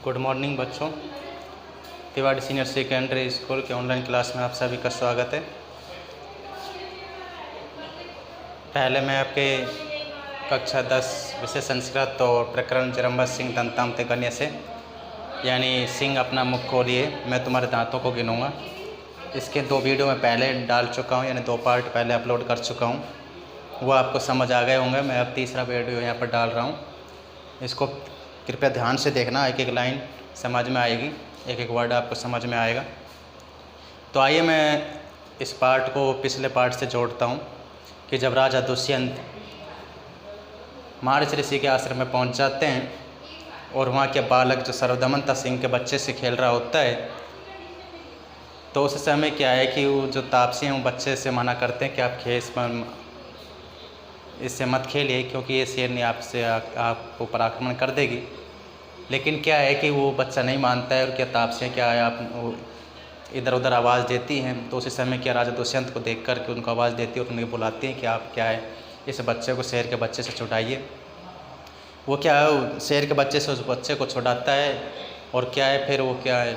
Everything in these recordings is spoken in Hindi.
गुड मॉर्निंग बच्चों। तिवाड़ी सीनियर सेकेंडरी स्कूल के ऑनलाइन क्लास में आप सभी का स्वागत है। पहले मैं आपके कक्षा 10 विषय संस्कृत और प्रकरण जरम्बा सिंह दंताम ते गण्य से यानी सिंह अपना मुख खोलिए मैं तुम्हारे दांतों को गिनूंगा। इसके 2 वीडियो मैं पहले डाल चुका हूं, यानी 2 पार्ट पहले अपलोड कर चुका हूं, वो आपको समझ आ गए होंगे। मैं अब तीसरा वीडियो यहाँ पर डाल रहा हूँ। इसको कृपया ध्यान से देखना, एक एक लाइन समझ में आएगी, एक एक वर्ड आपको समझ में आएगा। तो आइए मैं इस पार्ट को पिछले पार्ट से जोड़ता हूँ कि जब राजा दुष्यंत मार्च ऋषि के आश्रम में पहुँच जाते हैं और वहाँ के बालक जो सर्वदमनता सिंह के बच्चे से खेल रहा होता है, तो उस समय क्या है कि वो जो तापसी हैं वो बच्चे से मना करते हैं कि आप इससे मत खेलिए क्योंकि ये शेरनी आपसे आपको ऊपर आक्रमण कर देगी। लेकिन क्या है कि वो बच्चा नहीं मानता है और क्या तापसियाँ क्या है आप इधर उधर आवाज़ देती हैं। तो उसी समय क्या राजा दुष्यंत को देख कर के उनको आवाज़ देती है और उन्हें बुलाती हैं कि आप क्या है इस बच्चे को शेर के बच्चे से छुड़ाइए। वो क्या है शेर के बच्चे से उस बच्चे को छुड़ाता है और क्या है फिर वो क्या है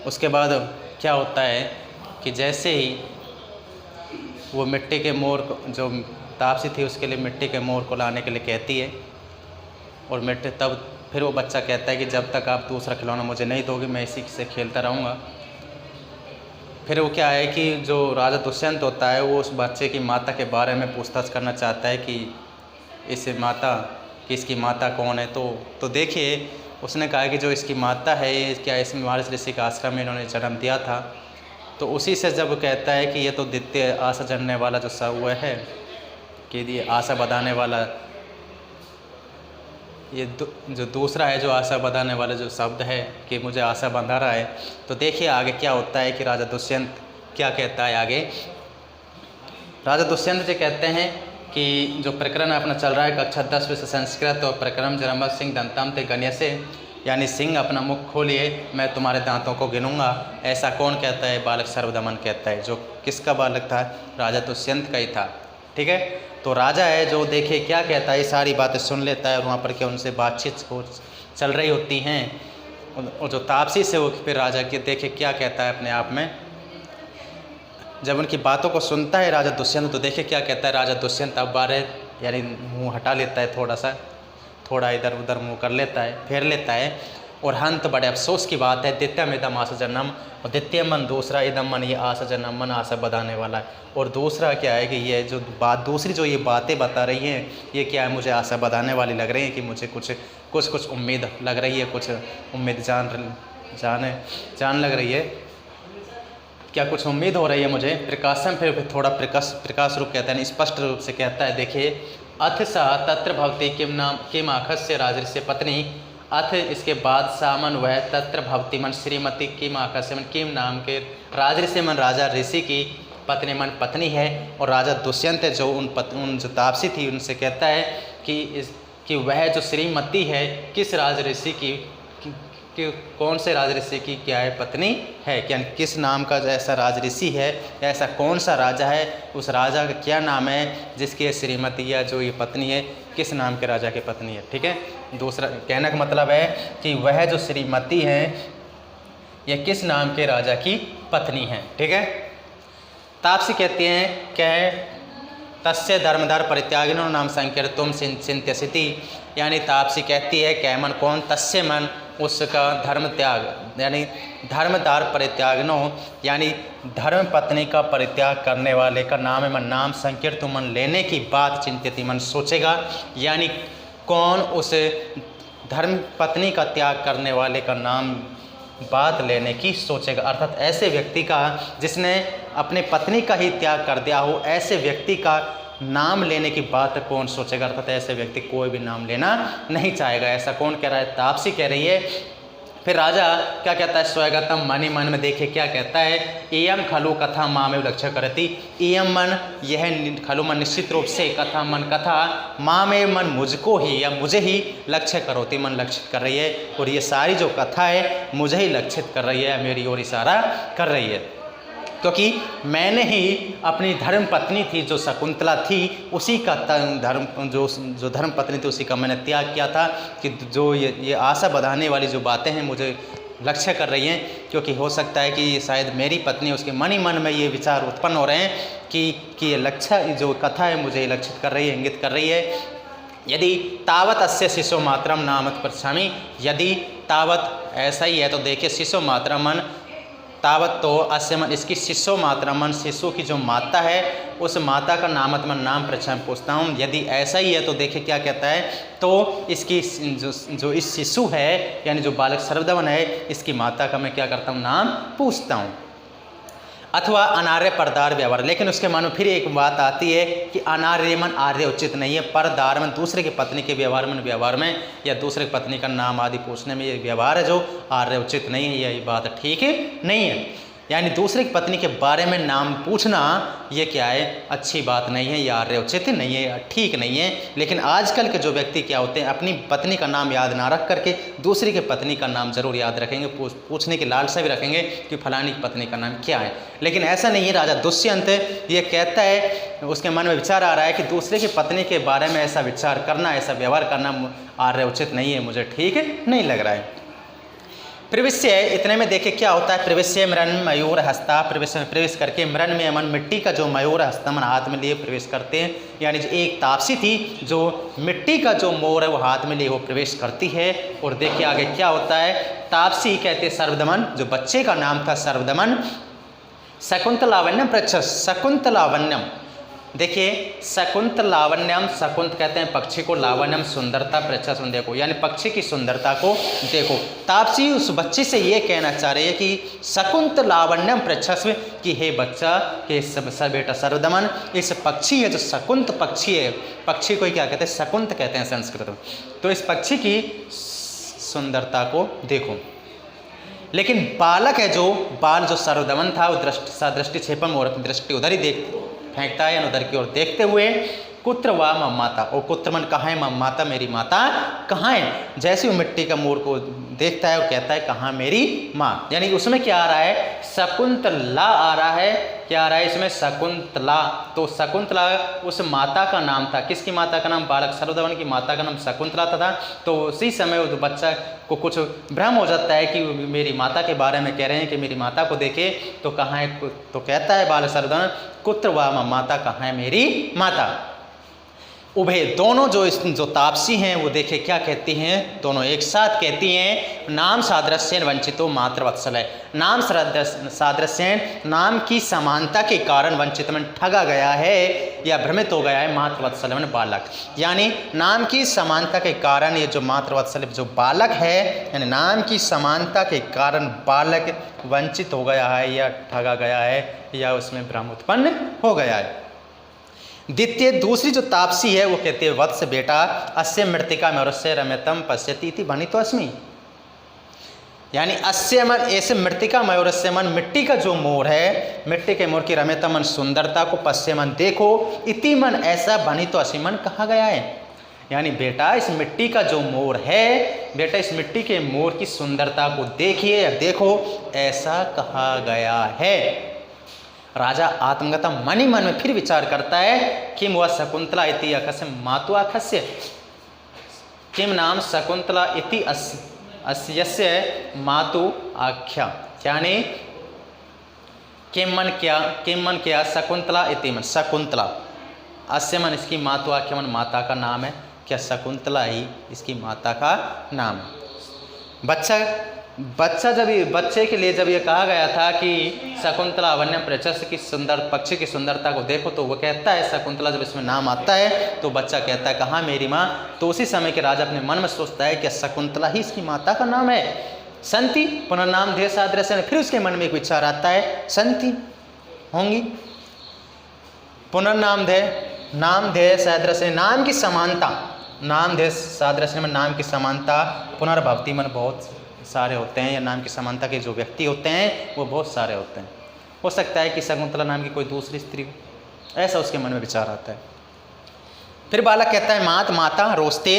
उसके बाद क्या होता है कि जैसे ही वो मिट्टी के मोर को, जो तापसी थी उसके लिए मिट्टी के मोर को लाने के लिए कहती है और मिट्टी तब फिर वो बच्चा कहता है कि जब तक आप दूसरा खिलौना मुझे नहीं दोगे मैं इसी से खेलता रहूँगा। फिर वो क्या है कि जो राजा दुष्यंत होता है वो उस बच्चे की माता के बारे में पूछताछ करना चाहता है कि इसकी माता कौन है। तो देखिए उसने कहा कि जो इसकी माता है ये क्या इसमें मार्च ऋषि के आश्रम में इन्होंने जन्म दिया था। तो उसी से जब कहता है कि ये तो द्वितीय आशा जनने वाला जो हुआ है कि ये आशा बधाने वाला, ये जो दूसरा है जो आशा बधाने वाला जो शब्द है कि मुझे आशा बंधा रहा है। तो देखिए आगे क्या होता है कि राजा दुष्यंत क्या कहता है। आगे राजा दुष्यंत जी कहते हैं कि जो प्रकरण अपना चल रहा है कक्षा 10 विषय संस्कृत और प्रकरण जरम्बा सिंह दंताम ते गण्य से, यानी सिंह अपना मुख खोलिए मैं तुम्हारे दांतों को गिनूंगा। ऐसा कौन कहता है? बालक सर्वदमन कहता है। जो किसका बालक था? राजा दुष्यंत का ही था। ठीक है, तो राजा है जो देखिए क्या कहता है, सारी बातें सुन लेता है और वहाँ पर क्या उनसे बातचीत चल रही होती हैं। और जो तापसी से वो फिर राजा के देखिए क्या कहता है अपने आप में। जब उनकी बातों को सुनता है राजा दुष्यंत तो देखिए क्या कहता है राजा दुष्यंत। अब बारे यानी मुँह हटा लेता है, थोड़ा इधर उधर मुँह कर लेता है, फेर लेता है। और हंत बड़े अफसोस की बात है, द्वितीयम इदम आशा जन्म, और द्वितीय मन दूसरा इदम मन ये आशा जन्म मन आशा बधाने वाला है। और दूसरा क्या है कि ये जो बात दूसरी जो ये बातें बता रही हैं ये क्या है मुझे आशा बधाने वाली लग रही है कि मुझे कुछ उम्मीद लग रही है, कुछ उम्मीद जान लग रही है। क्या कुछ उम्मीद हो रही है मुझे। प्रकाशम फिर थोड़ा प्रकाश रूप कहता है, स्पष्ट रूप से कहता है। देखिए अथ सा तत्र भवती किम आखस्य राजर्षि पत्नी, अथ इसके बाद सामन वह तत्र भवती मन श्रीमती किम आखस्य मन किम नाम के राजर्षि मन राजा ऋषि की पत्नी मन पत्नी है। और राजा दुष्यंत है जो उन जो तापसी थी उनसे कहता है कि वह जो श्रीमती है किस राजऋषि की कि कौन से राजऋषि की क्या है पत्नी है, क्या किस नाम का ऐसा राजऋषि है, ऐसा कौन सा राजा है, उस राजा का क्या नाम है जिसकी श्रीमती या जो ये पत्नी है किस नाम के राजा की पत्नी है। ठीक है, दूसरा कहने का मतलब है कि वह जो श्रीमती है यह किस नाम के राजा की पत्नी है। ठीक है, तापसी कहती हैं कह तस्य धर्मधार परित्यागिनो नाम संकीर्तुम चिंत्यसिति, यानी तापसी कहती है कैमन कौन, तस्य मन उसका धर्म त्याग यानी धर्मदार परित्यागनो यानी धर्म पत्नी का परित्याग करने वाले का नाम है मन, नाम संकीर्त मन लेने की बात चिंतित मन सोचेगा, यानी कौन उस धर्म पत्नी का त्याग करने वाले का नाम बात लेने की सोचेगा। अर्थात ऐसे व्यक्ति का जिसने अपने पत्नी का ही त्याग कर दिया हो, ऐसे व्यक्ति का नाम लेने की बात कौन सोचेगा। अर्थात ऐसे व्यक्ति कोई भी नाम लेना नहीं चाहेगा। ऐसा कौन कह रहा है? तापसी कह रही है। फिर राजा क्या कहता है? स्वगतम मनि मन में देखिए क्या कहता है, एयम खलु कथा माँ में लक्ष्य करती, एयम मन यह खलु मन निश्चित रूप से कथा मन कथा माँ में मन मुझको ही या मुझे ही लक्ष्य करोती मन लक्षित कर रही है। और ये सारी जो कथा है मुझे ही लक्षित कर रही है, मेरी ओर इशारा कर रही है। क्योंकि मैंने ही अपनी धर्म पत्नी थी जो शकुंतला थी, उसी का धर्म जो धर्म पत्नी थी उसी का मैंने त्याग किया था। कि जो ये आशा बढ़ाने वाली जो बातें हैं मुझे लक्ष्य कर रही हैं, क्योंकि हो सकता है कि शायद मेरी पत्नी उसके मन ही मन में ये विचार उत्पन्न हो रहे हैं कि ये लक्ष्य जो कथा है मुझे लक्षित कर रही है, इंगित कर रही है। यदि तावत अस्य शिशो मात्रम नामत पृच्छामि, यदि तावत ऐसा ही है तो देखिए शिशो मात्रमन, तावत तो अस्य मन इसकी शिशो मात्रमन, शिशु की जो माता है उस माता का नामत मन नाम पृच्छामि पूछता हूँ। यदि ऐसा ही है तो देखिए क्या कहता है, तो इसकी जो इस शिशु है यानी जो बालक सर्वदमन है इसकी माता का मैं क्या करता हूँ, नाम पूछता हूँ। अथवा अनार्य परदार व्यवहार, लेकिन उसके मन में फिर एक बात आती है कि अनार्य मन आर्य उचित नहीं है, परदार मन दूसरे की पत्नी के व्यवहार में या दूसरे की पत्नी का नाम आदि पूछने में ये व्यवहार है जो आर्य उचित नहीं है, यही बात ठीक नहीं है। यानी दूसरे की पत्नी के बारे में नाम पूछना ये क्या है, अच्छी बात नहीं है, ये आर्य उचित नहीं है, ठीक नहीं है। लेकिन आजकल के जो व्यक्ति क्या होते हैं, अपनी पत्नी का नाम याद ना रख करके दूसरी की पत्नी का नाम जरूर याद रखेंगे, पूछने की लालसा भी रखेंगे कि फलानी की पत्नी का नाम क्या है। लेकिन ऐसा नहीं है। राजा दुष्यंत ये कहता है, उसके मन में विचार आ रहा है कि दूसरे की पत्नी के बारे में ऐसा विचार करना, ऐसा व्यवहार करना आर्य उचित नहीं है, मुझे ठीक नहीं लग रहा है। प्रविश्य, इतने में देखे क्या होता है, प्रविश्य मृन मयूर हस्ता, प्रवेश में प्रवेश करके मृन में अमन मिट्टी का जो मयूर हस्ता मन हाथ में लिए प्रवेश करते हैं। यानी एक तापसी थी जो मिट्टी का जो मोर है वो हाथ में लिए वो प्रवेश करती है। और देखिए आगे क्या होता है, तापसी कहते सर्वदमन, जो बच्चे का नाम था सर्वदमन, शकुंतलावण्यम पृच्छस, शकुंतलावण्यम, देखिए शकुंत लावण्यम, शकुंत कहते हैं पक्षी को, लावण्यम सुंदरता, पृच्छस देखो यानी पक्षी की सुंदरता को देखो। तापसी उस बच्चे से ये कहना चाह रही है कि शकुंत लावण्यम पृच्छस, कि हे बच्चा, कि सब बेटा सर्वदमन, इस पक्षी है जो शकुंत पक्षी है, पक्षी को क्या कहते हैं, शकुंत कहते हैं संस्कृत में, तो इस पक्षी की सुंदरता को देखो। लेकिन बालक है जो बाल जो सर्वदमन था वो दृष्टि क्षेपम और दृष्टि उधर ही फेंकता है, उधर की ओर देखते हुए, कुत्र वा मम माता, और कुत्र मन कहाँ है, मम माता मेरी माता कहाँ है। जैसे वो मिट्टी का मोर को देखता है वो कहता है कहाँ मेरी माँ, यानी उसमें क्या आ रहा है, शकुंतला आ रहा है, क्या आ रहा है इसमें, शकुंतला। तो शकुंतला उस माता का नाम था, किसकी माता का नाम, बालक सर्वदमन की माता का नाम शकुंतला था। तो उसी समय उस बच्चा को कुछ भ्रम हो जाता है कि मेरी माता के बारे में कह रहे हैं कि मेरी माता को देखे तो कहाँ है, तो कहता है बालक सर्वदमन, कुत्र वा मम माता, कहाँ है मेरी माता। उभय दोनों जो तापसी हैं वो देखे क्या कहती हैं, दोनों एक साथ कहती हैं, नाम सादृश्येन वंचितो मातृवत्सल है। नाम सादृश्येन, नाम की समानता के कारण वंचित में ठगा गया है या भ्रमित हो गया है मातृवत्सल में बालक। यानी नाम की समानता के कारण ये जो मातृवत्सल जो बालक है, यानी नाम की समानता के कारण बालक वंचित हो गया है या ठगा गया है या उसमें भ्रम उत्पन्न हो गया है। द्वितीय दूसरी जो तापसी है वो कहते हैं, वत्स बेटा, अस्य मृतिका मयूरस्य रम्यतम पश्यति इति भणितो अस्मि, यानी अस्य मन, ऐसे मृतिका मयूरस्य मन, मिट्टी का जो मोर है, मिट्टी के मोर की रम्यतम मन सुंदरता को, पश्य मन देखो, इति मन ऐसा भणितो अस्मि मन कहा गया है। यानी बेटा इस मिट्टी का जो मोर है, बेटा इस मिट्टी के मोर की सुंदरता को देखिए या देखो, ऐसा कहा गया है। राजा आत्मगता मन ही मन में फिर विचार करता है, किम वह शकुंतला इति अकस्य मातु आखस्य, किम नाम शकुंतला इति अस्यस्य मातु आख्या, यानी किम मन क्या शकुंतला इति मन, शकुंतला, अस्य मन इसकी मातु आख्या मन माता का नाम है, क्या शकुंतला ही इसकी माता का नाम है। बच्चे के लिए जब ये कहा गया था कि शकुंतला वन्य प्रचस की सुंदर पक्षी की सुंदरता को देखो, तो वो कहता है शकुंतला, जब इसमें नाम आता है तो बच्चा कहता है कहाँ मेरी माँ। तो उसी समय के राजा अपने मन में सोचता है कि शकुंतला ही इसकी माता का नाम है। संति पुनर्नाम ध्येय सादृश्य, फिर उसके मन में एक विचार आता है, संति होंगी, पुनर्नाम ध्येय, नाम ध्येय सादृश्य, नाम की समानता, नाम ध्येय सादृश्य में नाम की समानता, पुनर्भवती मन बहुत सारे होते हैं, या नाम की समानता के जो व्यक्ति होते हैं वो बहुत सारे होते हैं। हो सकता है कि शकुंतला नाम की कोई दूसरी स्त्री हो, ऐसा उसके मन में विचार आता है। फिर बालक कहता है माता रोस्ते,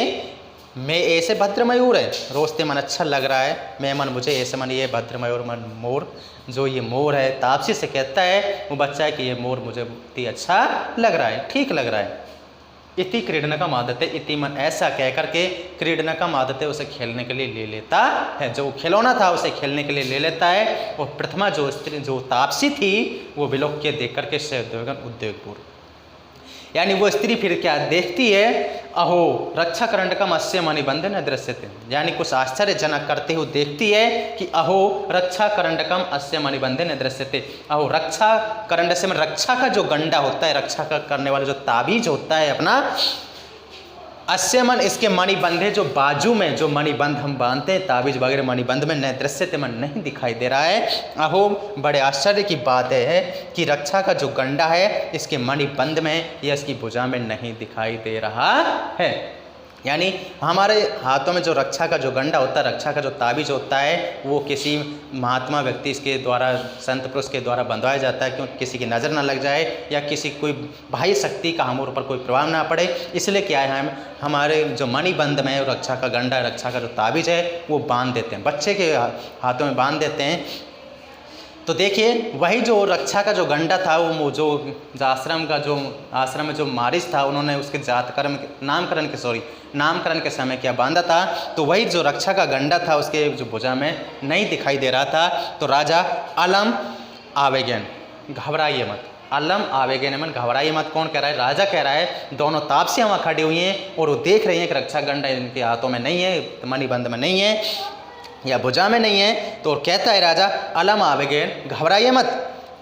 मैं ऐसे भद्र मयूर है, रोजते मन अच्छा लग रहा है, मैं मन मुझे ऐसे मन ये भद्र मयूर मन मोर, जो ये मोर है तापसी से कहता है वो बच्चा है कि ये मोर मुझे बहुत ही अच्छा लग रहा है, ठीक लग रहा है। इति क्रीडनकम आदते, इति मन ऐसा कह करके क्रीडनकम आदते उसे खेलने के लिए ले लेता है, जो खिलौना था उसे खेलने के लिए ले लेता है। और प्रथमा जो स्त्री जो तापसी थी वो विलोक्य देख करके उद्योगपूर्व, यानी वो स्त्री फिर क्या देखती है, अहो रक्षा करंडकम अस्य मणिबंधन दृश्यते, यानी कुछ आश्चर्यजनक करते हुए देखती है कि अहो रक्षा करंडकम अस्य मणिबंधन दृश्यते, अहो रक्षा करंड से रक्षा का जो गंडा होता है, रक्षा का करने वाला जो ताबीज होता है अपना, अस्य मन इसके मणिबंधे जो बाजू में जो मणिबंध हम बांधते हैं ताबीज वगैरह मणिबंध में न दृश्यते मन नहीं दिखाई दे रहा है। अहो बड़े आश्चर्य की बात है कि रक्षा का जो गंडा है इसके मणिबंध में या इसकी भुजा में नहीं दिखाई दे रहा है। यानी हमारे हाथों में जो रक्षा का जो गंडा होता है, रक्षा का जो ताबीज होता है, वो किसी महात्मा व्यक्ति इसके द्वारा संत पुरुष के द्वारा बंधवाया जाता है, क्योंकि किसी की नज़र ना लग जाए या किसी कोई बाह्य शक्ति का हमारे ऊपर कोई प्रभाव ना पड़े, इसलिए क्या है हम हमारे जो मणिबंध में रक्षा का गंडा, रक्षा का जो ताबीज है वो बांध देते हैं, बच्चे के हाथों में बांध देते हैं। तो देखिए वही जो रक्षा का जो गंडा था वो जो आश्रम में जो मारिच था उन्होंने उसके जातकर्म नामकरण के समय क्या बांधा था, तो वही जो रक्षा का गंडा था उसके जो भुजा में नहीं दिखाई दे रहा था। तो राजा अलम आवेगन, घबराइए मत, अलम आवेगन मन घबराइए मत, कौन कह रहा है, राजा कह रहा है। दोनों तापसियां वहाँ खड़ी हुई हैं और वो देख रही हैं कि रक्षा गंडा इनके हाथों में नहीं है, मणिबंध में नहीं है या भुजा में नहीं है। तो कहता है राजा अलम आवेगेन, घबराइए मत,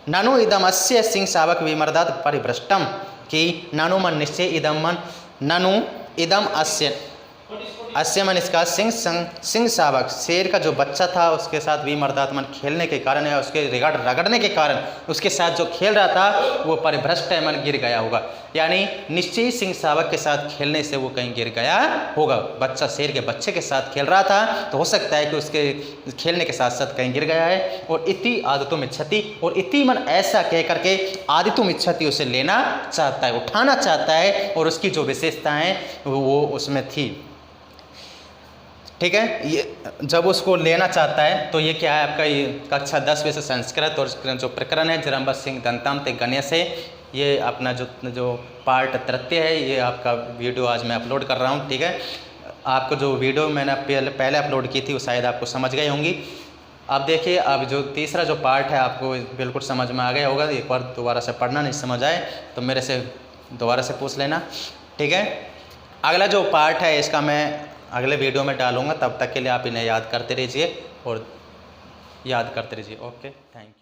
ननु इदम अस्य सिंह शावक विमर्दात परिभ्रष्टम, कि ननु मन निश्चय इदम मन, ननु इदम अस्य मन इसका सिंह शावक शेर का जो बच्चा था उसके साथ विमर्दात मन खेलने के कारण या उसके रगड़ने के कारण उसके साथ जो खेल रहा था वो परिभ्रष्ट है, मन गिर गया होगा। यानी निश्चय सिंह शावक के साथ खेलने से वो कहीं गिर गया होगा, बच्चा शेर के बच्चे के साथ खेल रहा था तो हो सकता है कि उसके खेलने के साथ साथ कहीं गिर गया है। और इति आदितुम इच्छति, और इति मन ऐसा कह करके आदितुम इच्छति उसे लेना चाहता है, उठाना चाहता है, और उसकी जो विशेषताएँ वो उसमें थी। ठीक है, ये जब उसको लेना चाहता है तो ये क्या है आपका, ये कक्षा 10 से संस्कृत और जो प्रकरण है जरम्बा सिंह दंताम ते गण्य से, ये अपना जो पार्ट तृतीय है ये आपका वीडियो आज मैं अपलोड कर रहा हूँ। ठीक है, आपको जो वीडियो मैंने पहले अपलोड की थी वो शायद आपको समझ गई होंगी। अब देखिए अब जो तीसरा जो पार्ट है आपको बिल्कुल समझ में आ गया होगा, एक बार दोबारा से पढ़ना नहीं समझ आए तो मेरे से दोबारा से पूछ लेना। ठीक है, अगला जो पार्ट है इसका मैं अगले वीडियो में डालूंगा, तब तक के लिए आप इन्हें याद करते रहिए और याद करते रहिए। Okay, thank you.